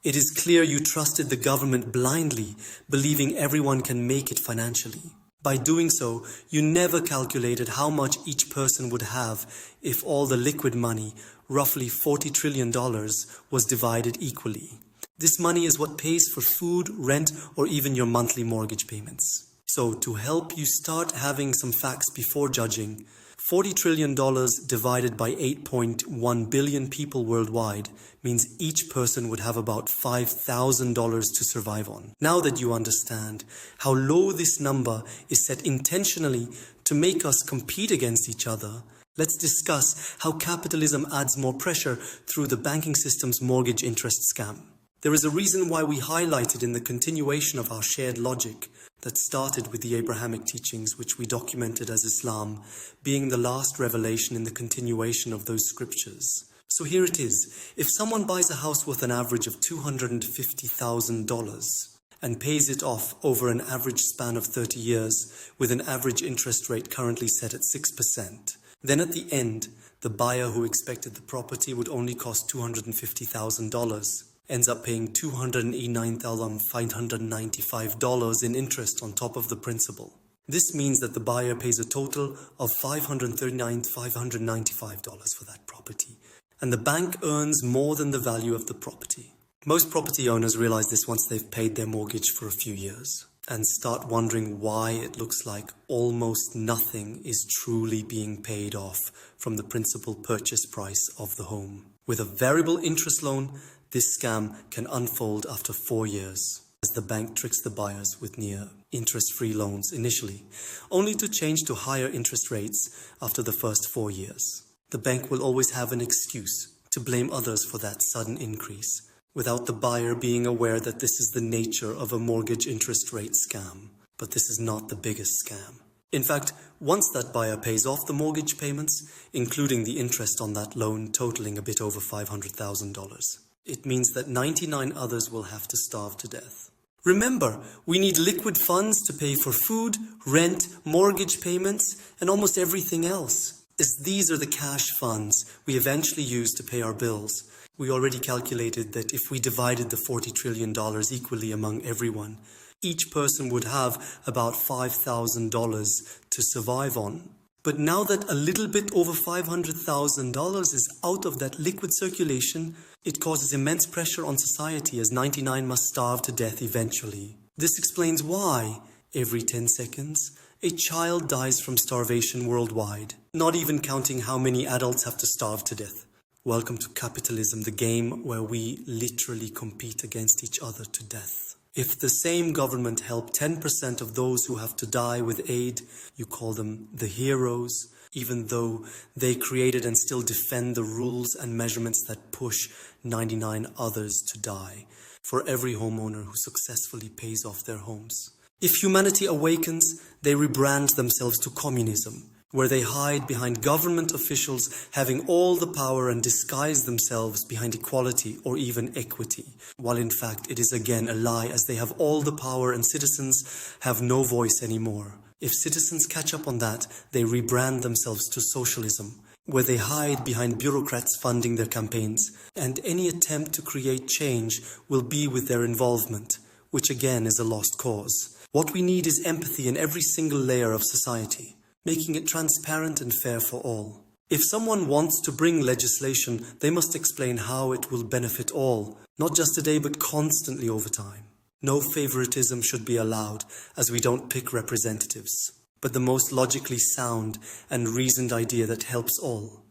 It is clear you trusted the government blindly, believing everyone can make it financially. By doing so, you never calculated how much each person would have if all the liquid money, roughly $40 trillion, was divided equally. This money is what pays for food, rent, or even your monthly mortgage payments. So, to help you start having some facts before judging, $40 trillion divided by 8.1 billion people worldwide means each person would have about $5,000 to survive on. Now that you understand how low this number is set intentionally to make us compete against each other, let's discuss how capitalism adds more pressure through the banking system's mortgage interest scam. There is a reason why we highlighted in the continuation of our shared logic that started with the Abrahamic teachings, which we documented as Islam, being the last revelation in the continuation of those scriptures. So here it is. If someone buys a house worth an average of $250,000 and pays it off over an average span of 30 years with an average interest rate currently set at 6%, then at the end, the buyer who expected the property would only cost $250,000 ends up paying $289,595 in interest on top of the principal. This means that the buyer pays a total of $539,595 for that property, and the bank earns more than the value of the property. Most property owners realize this once they've paid their mortgage for a few years and start wondering why it looks like almost nothing is truly being paid off from the principal purchase price of the home. With a variable interest loan, this scam can unfold after 4 years, as the bank tricks the buyers with near interest-free loans initially, only to change to higher interest rates after the first 4 years. The bank will always have an excuse to blame others for that sudden increase, without the buyer being aware that this is the nature of a mortgage interest rate scam. But this is not the biggest scam. In fact, once that buyer pays off the mortgage payments, including the interest on that loan totaling a bit over $500,000, it means that 99 others will have to starve to death. Remember, we need liquid funds to pay for food, rent, mortgage payments, and almost everything else, as these are the cash funds we eventually use to pay our bills. We already calculated that if we divided the $40 trillion equally among everyone, each person would have about $5,000 to survive on. But now that a little bit over $500,000 is out of that liquid circulation, it causes immense pressure on society as 99 must starve to death eventually. This explains why, every 10 seconds, a child dies from starvation worldwide, not even counting how many adults have to starve to death. Welcome to capitalism, the game where we literally compete against each other to death. If the same government helped 10% of those who have to die with aid, you call them the heroes, even though they created and still defend the rules and measurements that push 99 others to die for every homeowner who successfully pays off their homes. If humanity awakens, they rebrand themselves to communism, where they hide behind government officials having all the power and disguise themselves behind equality or even equity, while in fact it is again a lie, as they have all the power and citizens have no voice anymore. If citizens catch up on that, they rebrand themselves to socialism, where they hide behind bureaucrats funding their campaigns, and any attempt to create change will be with their involvement, which again is a lost cause. What we need is empathy in every single layer of society, making it transparent and fair for all. If someone wants to bring legislation, they must explain how it will benefit all, not just today but constantly over time. No favoritism should be allowed, as we don't pick representatives, but the most logically sound and reasoned idea that helps all.